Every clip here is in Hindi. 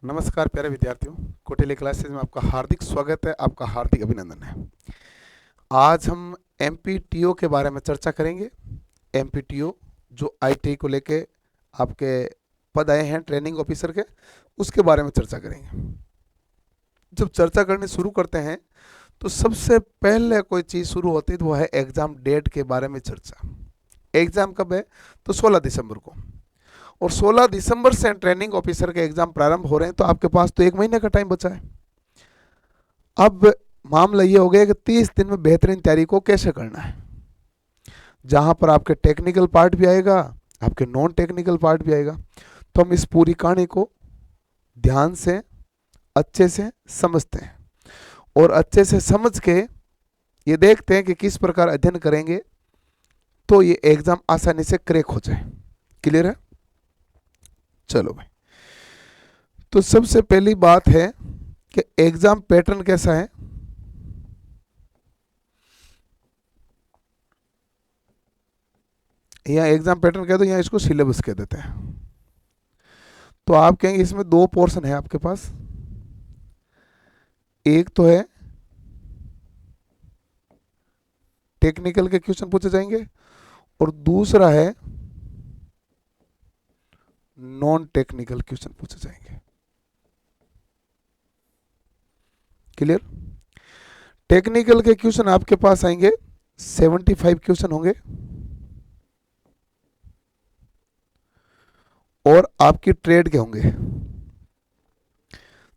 नमस्कार प्यारे विद्यार्थियों, कोटिले क्लासेस में आपका हार्दिक स्वागत है, आपका हार्दिक अभिनंदन है। आज हम एमपीटीओ के बारे में चर्चा करेंगे। एमपीटीओ जो आईटी को लेके आपके पद आए हैं ट्रेनिंग ऑफिसर के, उसके बारे में चर्चा करेंगे। जब चर्चा करनी शुरू करते हैं तो सबसे पहले कोई चीज़ शुरू होती है तो वो है एग्ज़ाम डेट के बारे में चर्चा। एग्ज़ाम कब है? तो 16 दिसंबर को। और 16 दिसंबर से ट्रेनिंग ऑफिसर के एग्जाम प्रारंभ हो रहे हैं, तो आपके पास तो 1 महीने का टाइम बचा है। अब मामला ये हो गया कि 30 दिन में बेहतरीन तैयारी को कैसे करना है, जहां पर आपके टेक्निकल पार्ट भी आएगा, आपके नॉन टेक्निकल पार्ट भी आएगा। तो हम इस पूरी कहानी को ध्यान से अच्छे से समझते हैं और अच्छे से समझ के ये देखते हैं कि किस प्रकार अध्ययन करेंगे तो ये एग्जाम आसानी से क्रैक हो जाए। क्लियर है? चलो भाई, तो सबसे पहली बात है कि एग्जाम पैटर्न कैसा है। यहाँ एग्जाम पैटर्न कह दो, यहाँ इसको सिलेबस कह देते हैं। तो आप कहेंगे इसमें दो पोर्शन है आपके पास। एक तो है टेक्निकल के क्वेश्चन पूछे जाएंगे और दूसरा है नॉन टेक्निकल क्वेश्चन पूछे जाएंगे। क्लियर? टेक्निकल के क्वेश्चन आपके पास आएंगे 75 क्वेश्चन होंगे और आपकी ट्रेड के होंगे।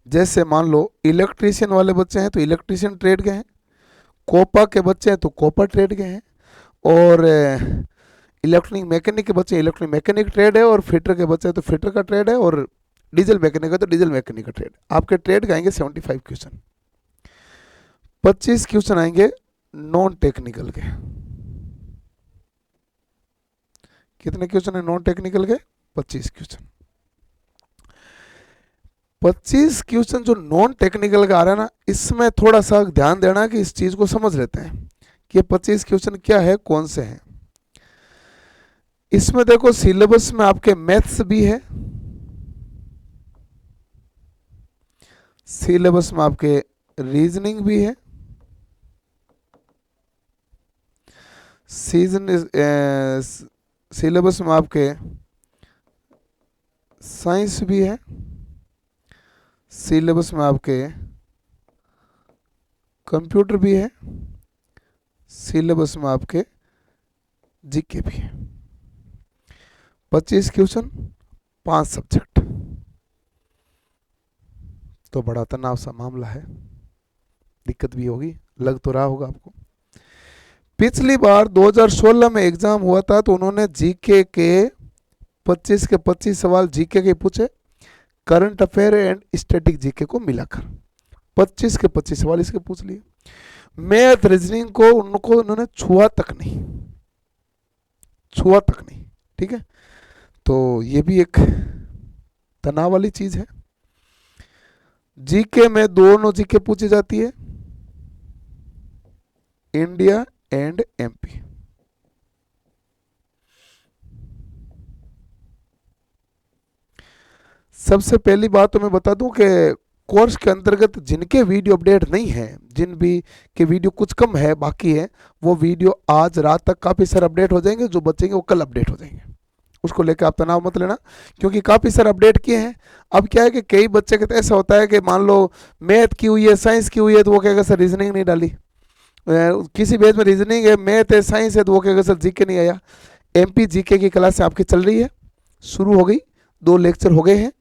जैसे मान लो इलेक्ट्रीशियन वाले बच्चे हैं तो इलेक्ट्रीशियन ट्रेड के हैं, कोपा के बच्चे हैं तो कोपा ट्रेड के हैं, और इलेक्ट्रॉनिक मैकेनिक के बच्चे इलेक्ट्रॉनिक मैकेनिक ट्रेड है, और फिटर के बच्चे हैं तो फिटर का ट्रेड है, और डीजल मैकेनिक है तो डीजल मैकेनिक का ट्रेड। आपके ट्रेड के आएंगे 75 क्वेश्चन। 25 क्वेश्चन आएंगे नॉन टेक्निकल के। कितने क्वेश्चन है नॉन टेक्निकल के? 25 क्वेश्चन। 25 क्वेश्चन जो नॉन टेक्निकल का आ रहा है ना, इसमें थोड़ा सा ध्यान देना कि इस चीज को समझ लेते हैं कि 25 क्वेश्चन क्या है, कौन से हैं। इसमें देखो सिलेबस में आपके मैथ्स भी है, सिलेबस में आपके रीजनिंग भी है, सिलेबस में आपके साइंस भी है, सिलेबस में आपके कंप्यूटर भी है, सिलेबस में आपके जीके भी है। 25 क्वेश्चन, 5 सब्जेक्ट, तो बड़ा तनाव सा मामला है। दिक्कत भी होगी, लग तो रहा होगा आपको। पिछली बार 2016 में एग्जाम हुआ था तो उन्होंने जीके के 25 के 25 सवाल जीके के पूछे, current affair and static GK को मिलाकर 25 के 25 सवाल इसके पूछ लिए। मैथ रीजनिंग को उन्होंने छुआ तक नहीं, छुआ तक नहीं। ठीक है, तो ये भी एक तनाव वाली चीज है। जीके में दोनों जीके पूछी जाती है, इंडिया एंड एमपी। सबसे पहली बात तो मैं बता दूं कि कोर्स के अंतर्गत जिनके वीडियो अपडेट नहीं है, जिन भी के वीडियो कुछ कम है बाकी है, वो वीडियो आज रात तक काफ़ी सारे अपडेट हो जाएंगे। जो बचेंगे वो कल अपडेट हो जाएंगे, उसको लेकर आप तनाव मत लेना, क्योंकि काफ़ी सारे अपडेट किए हैं। अब क्या है कि कई बच्चे के तो ऐसा होता है कि मान लो मैथ की हुई है, साइंस की हुई है, तो वो कहेगा सर रीजनिंग नहीं डाली। किसी बेस में रीजनिंग है, मैथ है, साइंस है, तो वो कहेगा सर जीके नहीं आया। एमपी जीके की क्लास आपकी चल रही है, शुरू हो गई, 2 लेक्चर हो गए हैं,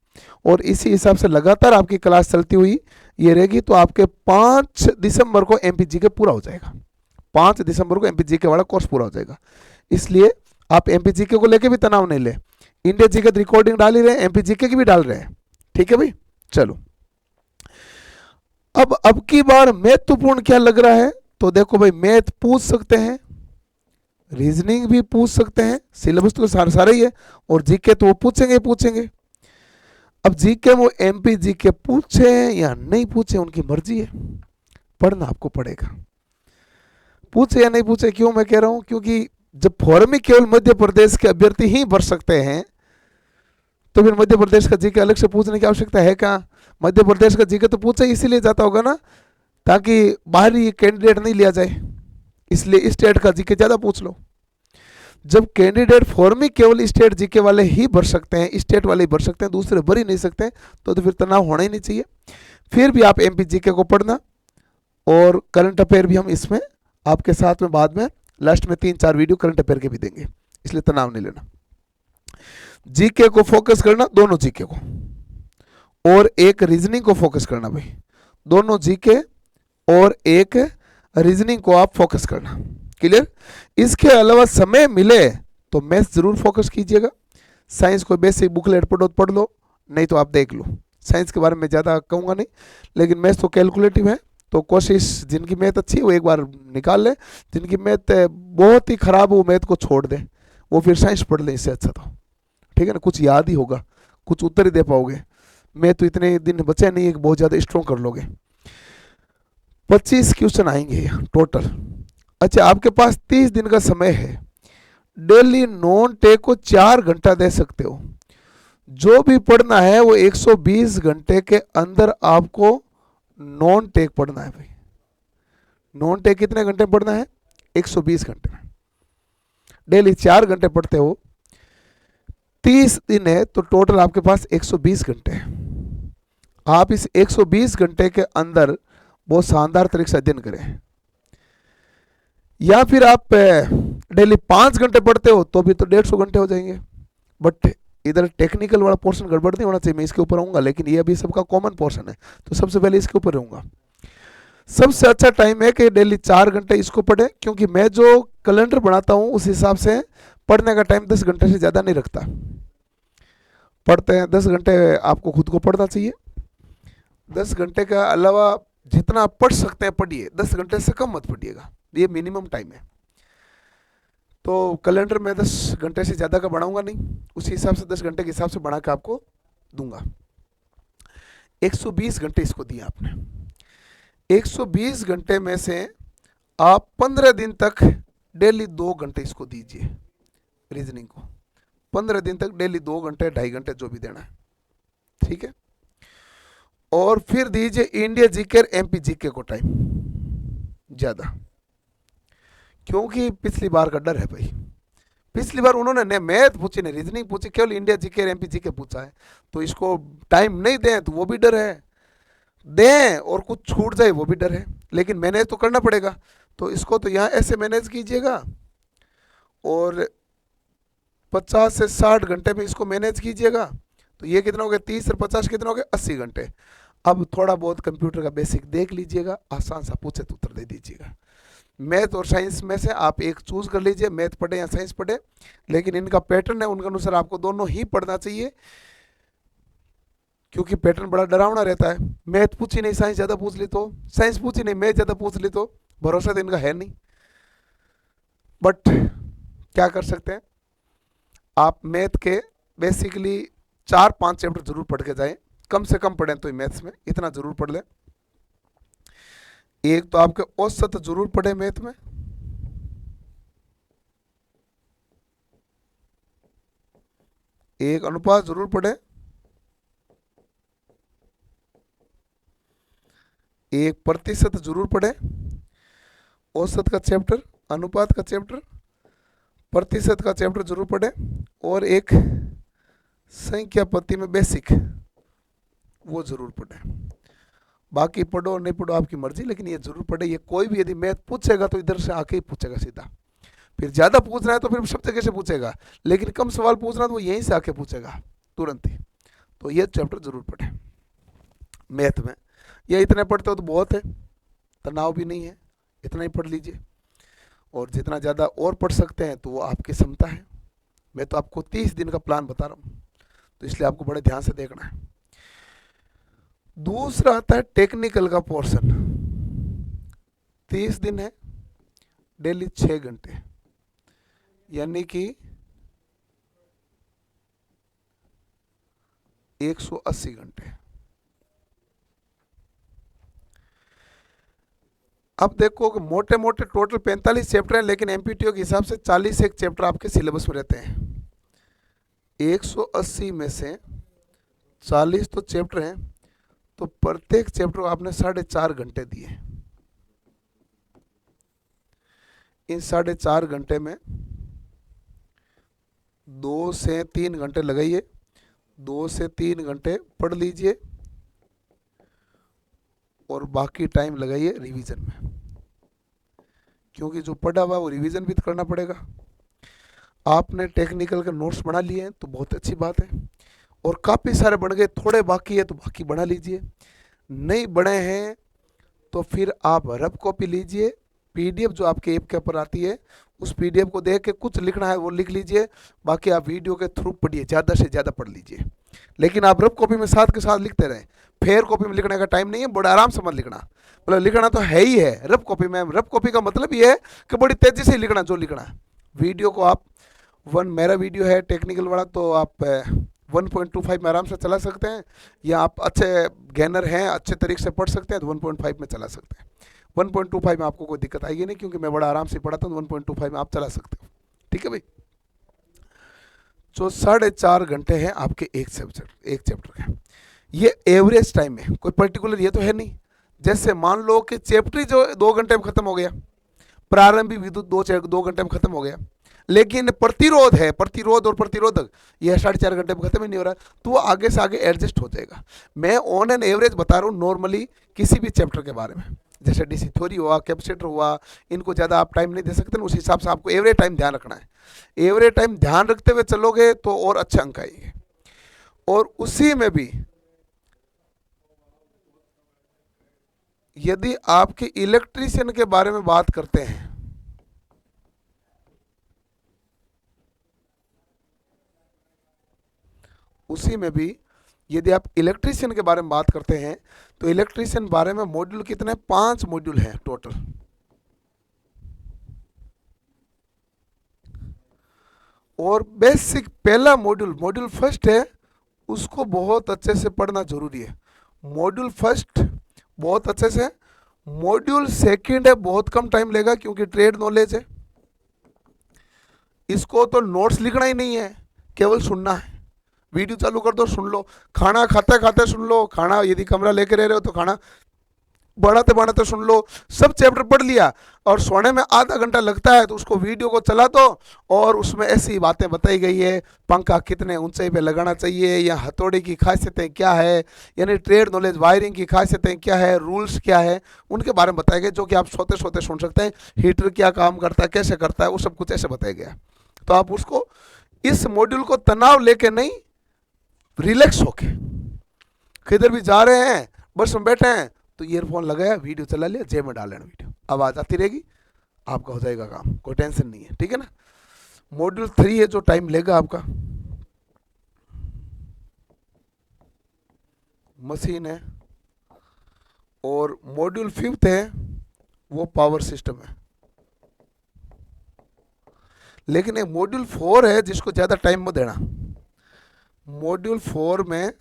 और इसी हिसाब से लगातार आपकी क्लास चलती हुई ये रहेगी। तो आपके 5 दिसंबर को एमपी जीके पूरा हो जाएगा, 5 दिसंबर को एमपी जीके वाला कोर्स पूरा हो जाएगा। इसलिए आप एमपी जीके को लेके भी तनाव नहीं ले। इंडिया जीके रिकॉर्डिंग डाल ही रहे हैं, एमपी जीके की भी डाल रहे हैं। ठीक है भाई, चलो। अब की बार महत्वपूर्ण क्या लग रहा है, तो देखो भाई, मैथ पूछ सकते हैं, रीजनिंग भी पूछ सकते हैं, सिलेबस तो सारा ही है, और जीके तो वो पूछेंगे पूछेंगे। अब जीके वो एमपी जीके पूछे या नहीं पूछे उनकी मर्जी है, पढ़ना आपको पड़ेगा। पूछे या नहीं पूछे, क्यों मैं कह रहा हूं, क्योंकि जब फॉर्म में केवल मध्य प्रदेश के अभ्यर्थी ही भर सकते हैं, तो फिर मध्य प्रदेश का जीके अलग से पूछने की आवश्यकता है क्या? मध्य प्रदेश का जीके तो पूछा इसीलिए जाता होगा ना, ताकि बाहरी कैंडिडेट नहीं लिया जाए, इसलिए स्टेट का जीके ज्यादा पूछ लो। जब कैंडिडेट फॉर्म ही केवल स्टेट जीके वाले ही भर सकते हैं, स्टेट वाले ही भर सकते हैं, दूसरे भर ही नहीं सकते, तो फिर तनाव होना ही नहीं चाहिए। फिर भी आप एमपी जीके को पढ़ना, और करंट अफेयर भी हम इसमें आपके साथ में बाद में लास्ट में 3-4 वीडियो करंट अफेयर के भी देंगे, इसलिए तनाव नहीं लेना। जीके को फोकस करना, दोनों जीके को, और एक रीजनिंग को फोकस करना भाई। दोनों जीके और एक रीजनिंग को आप फोकस करना। क्लियर? इसके अलावा समय मिले तो मैथ्स जरूर फोकस कीजिएगा। साइंस को बेसिक बुकलेट पढ़ो तो पढ़ लो, नहीं तो आप देख लो। साइंस के बारे में ज़्यादा कहूँगा नहीं, लेकिन मैथ्स तो कैलकुलेटिव है, तो कोशिश, जिनकी मैथ अच्छी है वो एक बार निकाल ले, जिनकी मैथ बहुत ही खराब है वो मैथ को छोड़ दे, वो फिर साइंस पढ़ ले, इससे अच्छा तो ठीक है ना, कुछ याद ही होगा, कुछ उत्तर ही दे पाओगे। मैं तो इतने दिन बचे नहीं है कि बहुत ज़्यादा स्ट्रॉन्ग कर लोगे। 25 क्वेश्चन आएंगे टोटल। अच्छा, आपके पास 30 दिन का समय है। डेली नॉन टेक को 4 घंटा दे सकते हो। जो भी पढ़ना है वो 120 घंटे के अंदर आपको नॉन टेक पढ़ना है भाई। नॉन टेक कितने घंटे पढ़ना है? 120 घंटे में। डेली 4 घंटे पढ़ते हो, 30 दिन है तो टोटल आपके पास 120 घंटे हैं। आप इस 120 घंटे के अंदर बहुत शानदार तरीके से अध्ययन करें। या फिर आप डेली 5 घंटे पढ़ते हो तो भी तो 150 घंटे हो जाएंगे। बट इधर टेक्निकल वाला पोर्शन गड़बड़ नहीं होना चाहिए, मैं इसके ऊपर आऊँगा, लेकिन ये अभी सबका कॉमन पोर्शन है तो सबसे पहले इसके ऊपर रहूँगा। सबसे अच्छा टाइम है कि डेली 4 घंटे इसको पढ़े, क्योंकि मैं जो कैलेंडर बनाता हूँ उस हिसाब से पढ़ने का टाइम 10 घंटे से ज़्यादा नहीं रखता। पढ़ते हैं 10 घंटे, आपको खुद को पढ़ना चाहिए। 10 घंटे का अलावा जितना आप पढ़ सकते हैं पढ़िए, 10 घंटे से कम मत पढ़िएगा, ये मिनिमम टाइम है। तो कैलेंडर में 10 घंटे से ज़्यादा का बढ़ाऊंगा नहीं, उसी हिसाब से 10 घंटे के हिसाब से बढ़ा के आपको दूंगा। 120 घंटे इसको दिए आपने। 120 घंटे में से आप 15 दिन तक डेली 2 घंटे इसको दीजिए रीजनिंग को। 15 दिन तक डेली 2 घंटे 2.5 घंटे जो भी देना है, ठीक है। और फिर दीजिए इंडिया जीके और एमपी जीके को टाइम ज़्यादा, क्योंकि पिछली बार का डर है भाई। पिछली बार उन्होंने न मैथ पूछी न रीजनिंग पूछी, केवल इंडिया जीके और एमपी जीके पूछा है, तो इसको टाइम नहीं दें तो वो भी डर है, दें और कुछ छूट जाए वो भी डर है। लेकिन मैनेज तो करना पड़ेगा, तो इसको तो यहाँ ऐसे मैनेज कीजिएगा और 50 से 60 घंटे में इसको मैनेज कीजिएगा। तो ये कितना हो गया? 30 और 50 कितना हो गया? 80 घंटे। अब थोड़ा बहुत कंप्यूटर का बेसिक देख लीजिएगा, आसान सा पूछे तो उत्तर दे दीजिएगा। मैथ और साइंस में से आप एक चूज कर लीजिए, मैथ पढ़े या साइंस पढ़े, लेकिन इनका पैटर्न है, उनके अनुसार आपको दोनों ही पढ़ना चाहिए, क्योंकि पैटर्न बड़ा डरावना रहता है। मैथ पूछी नहीं साइंस ज़्यादा पूछ ली तो, साइंस पूछी नहीं मैथ ज़्यादा पूछ ली तो, भरोसा तो इनका है नहीं। बट क्या कर सकते हैं, आप मैथ के बेसिकली 4-5 चैप्टर जरूर पढ़ के जाएं, कम से कम पढ़ें तो मैथ्स में इतना जरूर पढ़ लें। एक तो आपके औसत जरूर पढ़े मैथ में, एक अनुपात जरूर पढ़े, एक प्रतिशत जरूर पढ़े। औसत का चैप्टर, अनुपात का चैप्टर, प्रतिशत का चैप्टर जरूर पढ़े, और एक संख्या पद्धति में बेसिक वो जरूर पढ़े। बाकी पढ़ो नहीं पढ़ो आपकी मर्जी, लेकिन ये जरूर पढ़े। ये कोई भी यदि मैथ पूछेगा तो इधर से आके ही पूछेगा सीधा, फिर ज़्यादा पूछ रहा है तो फिर सब जगह से पूछेगा, लेकिन कम सवाल पूछ रहा है तो वो यहीं से आके पूछेगा तुरंत ही। तो ये चैप्टर जरूर पढ़े मैथ में। ये इतने पढ़ते हो तो बहुत है, तनाव भी नहीं है, इतना ही पढ़ लीजिए। और जितना ज़्यादा और पढ़ सकते हैं तो वो आपकी क्षमता है। मैं तो आपको 30 दिन का प्लान बता रहा हूँ, तो इसलिए आपको बड़े ध्यान से देखना है। दूसरा आता है टेक्निकल का पोर्शन। 30 दिन है, डेली 6 घंटे, यानी कि 180 घंटे। अब देखो कि मोटे मोटे टोटल 45 चैप्टर हैं, लेकिन एमपीटीओ के हिसाब से 40 एक चैप्टर आपके सिलेबस में रहते हैं। 180 में से 40 तो चैप्टर हैं, तो प्रत्येक चैप्टर को आपने 4.5 घंटे दिए। इन 4.5 घंटे में 2 से 3 घंटे लगाइए, 2 से 3 घंटे पढ़ लीजिए और बाकी टाइम लगाइए रिवीजन में, क्योंकि जो पढ़ा हुआ वो रिवीजन भी तो करना पड़ेगा। आपने टेक्निकल के नोट्स बना लिए हैं तो बहुत अच्छी बात है, और काफ़ी सारे बन गए, थोड़े बाकी है तो बाकी बना लीजिए। नहीं बने हैं तो फिर आप रफ कॉपी लीजिए, पीडीएफ जो आपके ऐप के ऊपर आती है उस पीडीएफ को देख के कुछ लिखना है वो लिख लीजिए, बाकी आप वीडियो के थ्रू पढ़िए, ज़्यादा से ज़्यादा पढ़ लीजिए। लेकिन आप रफ कॉपी में साथ के साथ लिखते रहें, फेयर कॉपी में लिखने का टाइम नहीं है, बड़े आराम से मत लिखना। मतलब लिखना तो है ही है रफ कॉपी में, रफ कॉपी का मतलब ये है कि बड़ी तेज़ी से लिखना जो लिखना है। वीडियो को आप मेरा वीडियो है टेक्निकल वाला, तो आप 1.25 में आराम से चला सकते हैं, या आप अच्छे गैनर हैं अच्छे तरीके से पढ़ सकते हैं तो 1.5 में चला सकते हैं। 1.25 में आपको कोई दिक्कत आएगी नहीं, क्योंकि मैं बड़ा आराम से पढ़ाता हूँ, 1.25 में आप चला सकते हो। ठीक है भाई। जो 4.5 घंटे हैं आपके एक चैप्टर के, ये एवरेज टाइम है, कोई पर्टिकुलर ये तो है नहीं। जैसे मान लो कि चैप्टर ही जो 2 घंटे में खत्म हो गया, प्रारंभिक विद्युत 2 घंटे में खत्म हो गया, लेकिन प्रतिरोध है, प्रतिरोध और प्रतिरोधक यह 4.5 घंटे में खत्म ही नहीं हो रहा, तो वो आगे से आगे एडजस्ट हो जाएगा। मैं ऑन एन एवरेज बता रहा हूँ नॉर्मली किसी भी चैप्टर के बारे में, जैसे डीसी थ्योरी हुआ, कैपेसिटर हुआ, इनको ज़्यादा आप टाइम नहीं दे सकते ना, उस हिसाब से आपको एवरेज टाइम ध्यान रखना है। एवरेज टाइम ध्यान रखते हुए चलोगे तो और अच्छे अंक आएंगे। और उसी में भी यदि आपके इलेक्ट्रीशियन के बारे में बात करते हैं, उसी में भी यदि आप इलेक्ट्रीशियन के बारे में बात करते हैं तो इलेक्ट्रीशियन बारे में मॉड्यूल कितने, 5 मॉड्यूल हैं टोटल। और बेसिक पहला मॉड्यूल फर्स्ट है, उसको बहुत अच्छे से पढ़ना जरूरी है। मॉड्यूल फर्स्ट बहुत अच्छे से, मॉड्यूल सेकंड है बहुत कम टाइम लेगा क्योंकि ट्रेड नॉलेज है, इसको तो नोट्स लिखना ही नहीं है, केवल सुनना है। वीडियो चालू कर दो, सुन लो, खाना खाते खाते सुन लो, खाना यदि कमरा लेके रह रहे हो तो खाना बढ़ाते बढ़ाते सुन लो, सब चैप्टर पढ़ लिया। और सोने में आधा घंटा लगता है तो उसको वीडियो को चला दो, और उसमें ऐसी बातें बताई गई है, पंखा कितने ऊंचाई पे लगाना चाहिए, या हथौड़े की खासियतें क्या है, यानी ट्रेड नॉलेज, वायरिंग की खासियतें क्या है, रूल्स क्या है, उनके बारे में बताए गए, जो कि आप सोते सोते सुन सकते हैं। हीटर क्या काम करता है, कैसे करता है, वो सब कुछ ऐसे बताया गया। तो आप उसको, इस मॉड्यूल को तनाव लेके नहीं, रिलैक्स होके, किधर भी जा रहे हैं, बस में बैठे हैं तो ईयरफोन लगाया, वीडियो चला लिया, जेब में डाल लेना, वीडियो आवाज़ आती रहेगी, आपका हो जाएगा काम, कोई टेंशन नहीं है। ठीक है ना। मॉड्यूल 3 है जो टाइम लेगा आपका, मशीन है। और मॉड्यूल 5 है वो पावर सिस्टम है। लेकिन एक मॉड्यूल 4 है जिसको ज़्यादा टाइम मत देना, मॉड्यूल 4 में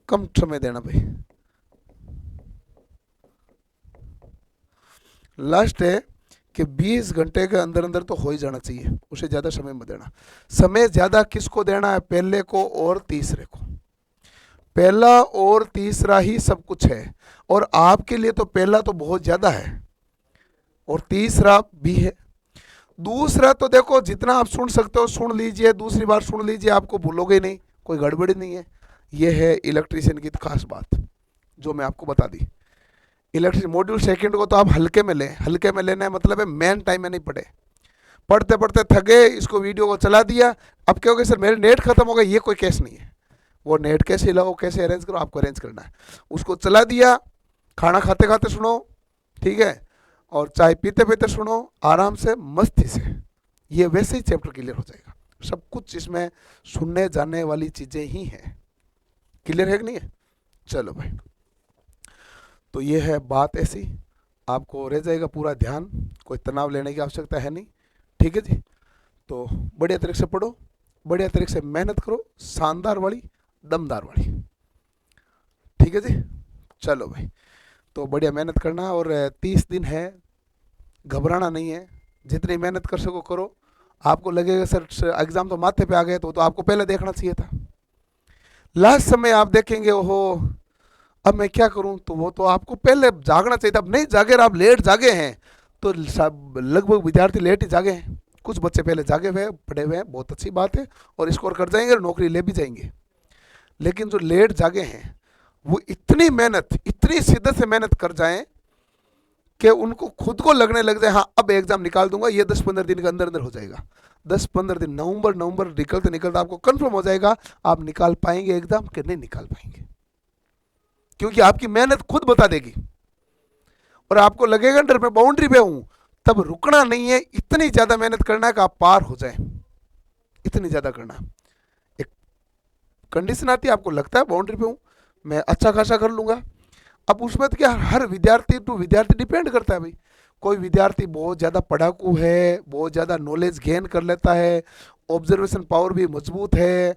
कम समय देना भाई। लास्ट है कि 20 घंटे के अंदर अंदर तो हो ही जाना चाहिए, उसे ज़्यादा समय मत देना। समय ज़्यादा किसको देना है, पहले को और तीसरे को। पहला और तीसरा ही सब कुछ है, और आपके लिए तो पहला तो बहुत ज़्यादा है और तीसरा भी है। दूसरा तो देखो जितना आप सुन सकते हो सुन लीजिए, दूसरी बार सुन लीजिए, आपको भूलोगे नहीं, कोई गड़बड़ी नहीं है। यह है इलेक्ट्रीशियन की खास बात जो मैं आपको बता दी। इलेक्ट्रिक मॉड्यूल सेकंड को तो आप हल्के में लें, हल्के में लेना है मतलब है मेन टाइम में नहीं पढ़े, पढ़ते पढ़ते थके, इसको वीडियो को चला दिया, अब क्या हो गया सर मेरे नेट खत्म हो गया, ये कोई केस नहीं है। वो नेट कैसे लाओ, कैसे अरेंज करो, आपको अरेंज करना है। उसको चला दिया, खाना खाते खाते सुनो, ठीक है, और चाय पीते पीते सुनो, आराम से मस्ती से, ये वैसे ही चैप्टर क्लियर हो जाएगा। सब कुछ इसमें सुनने जाने वाली चीज़ें ही हैं। क्लियर है कि नहीं है? चलो भाई, तो ये है बात ऐसी, आपको रह जाएगा पूरा ध्यान, कोई तनाव लेने की आवश्यकता है नहीं। ठीक है जी। तो बढ़िया तरीके से पढ़ो, बढ़िया तरीके से मेहनत करो, शानदार वाली, दमदार वाली। ठीक है जी। चलो भाई, तो बढ़िया मेहनत करना, और 30 दिन है, घबराना नहीं है, जितनी मेहनत कर सको करो। आपको लगेगा सर एग्ज़ाम तो माथे पे आ गए, तो आपको पहले देखना चाहिए था, लास्ट समय आप देखेंगे ओहो अब मैं क्या करूं, तो वो तो आपको पहले जागना चाहिए था, अब नहीं जागे और आप लेट जागे हैं, तो लगभग विद्यार्थी लेट ही जागे हैं। कुछ बच्चे पहले जागे हुए हैं, पढ़े हुए हैं, बहुत अच्छी बात है, और स्कोर कर जाएंगे और नौकरी ले भी जाएंगे। लेकिन जो लेट जागे हैं वो इतनी मेहनत, इतनी शिद्दत से मेहनत कर जाएं कि उनको खुद को लगने लग जाए हाँ अब एग्जाम निकाल दूंगा, ये 10-15 दिन के अंदर अंदर हो जाएगा। 10-15 दिन, नवंबर नवंबर निकलते निकलते आपको कंफर्म हो जाएगा आप निकाल पाएंगे एग्जाम कि नहीं निकाल पाएंगे, क्योंकि आपकी मेहनत खुद बता देगी। और आपको लगेगा डर मैं बाउंड्री पे हूं, तब रुकना नहीं है, इतनी ज्यादा मेहनत करना है कि आप पार हो जाए, इतनी ज्यादा करना। एक कंडीशन आती है, आपको लगता है बाउंड्री पे हूं, मैं अच्छा खासा कर लूंगा। अब उसमें तो क्या, हर विद्यार्थी टू विद्यार्थी डिपेंड करता है भाई। कोई विद्यार्थी बहुत ज़्यादा पढ़ाकू है, बहुत ज़्यादा नॉलेज गेन कर लेता है, ऑब्जर्वेशन पावर भी मजबूत है,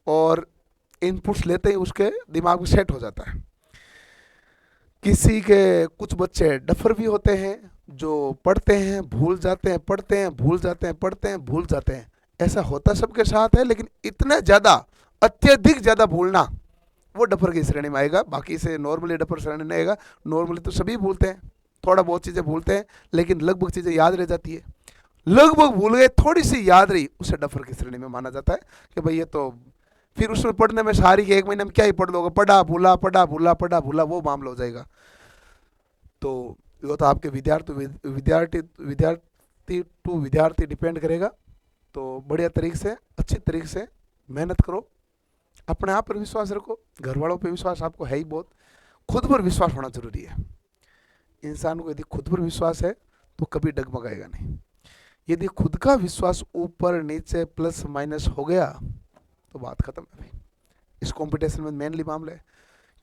और इनपुट्स लेते ही उसके दिमाग में सेट हो जाता है। किसी के कुछ बच्चे डफर भी होते हैं, जो पढ़ते हैं भूल जाते हैं, पढ़ते हैं भूल जाते हैं, पढ़ते हैं भूल जाते हैं। ऐसा होता सबके साथ है, लेकिन इतना ज़्यादा, अत्यधिक ज़्यादा भूलना वो डफर की श्रेणी में आएगा, बाकी से नॉर्मली डफर श्रेणी में आएगा। नॉर्मली तो सभी भूलते हैं, थोड़ा बहुत चीज़ें भूलते हैं, लेकिन लगभग चीज़ें याद रह जाती है। लगभग भूल गए, थोड़ी सी याद रही, उसे डफर की श्रेणी में माना जाता है कि भाई ये तो, फिर उसमें पढ़ने में सारी के 1 महीने में क्या ही पढ़ लोगे, पढ़ा भूला पढ़ा भूला पढ़ा भूला, वो मामला हो जाएगा। तो वो तो आपके विद्यार्थी टू विद्यार्थी डिपेंड करेगा। तो बढ़िया तरीके से, अच्छी तरीके से मेहनत करो, अपने आप पर विश्वास रखो, घर वालों पर विश्वास आपको है ही बहुत, खुद पर विश्वास होना जरूरी है। इंसान को यदि खुद पर विश्वास है तो कभी डगमगाएगा नहीं। यदि खुद का विश्वास ऊपर नीचे प्लस माइनस हो गया तो बात खत्म है भाई। इस कंपटीशन में मेनली मामला है,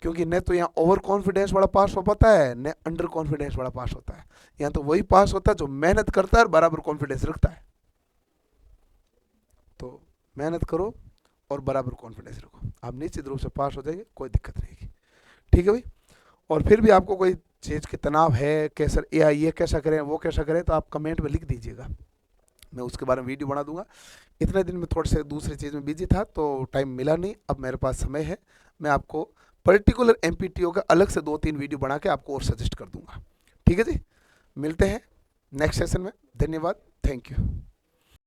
क्योंकि न तो यहाँ ओवर कॉन्फिडेंस वाला पास हो पाता है, न अंडर कॉन्फिडेंस वाला पास होता है। यहाँ तो वही पास होता है जो मेहनत करता है और बराबर कॉन्फिडेंस रखता है। तो मेहनत करो और बराबर कॉन्फिडेंस रखो, आप निश्चित रूप से पास हो जाएंगे, कोई दिक्कत नहीं। ठीक है भाई। और फिर भी आपको कोई चीज़ की तनाव है, कैसा या ये कैसा करें वो कैसा करें, तो आप कमेंट में लिख दीजिएगा, मैं उसके बारे में वीडियो बना दूंगा। इतने दिन में थोड़े से दूसरी चीज़ में बिजी था तो टाइम मिला नहीं, अब मेरे पास समय है, मैं आपको पर्टिकुलर एमपीटीओ का अलग से 2-3 वीडियो बना के आपको और सजेस्ट कर दूंगा। ठीक है जी, मिलते हैं नेक्स्ट सेशन में। धन्यवाद, थैंक यू।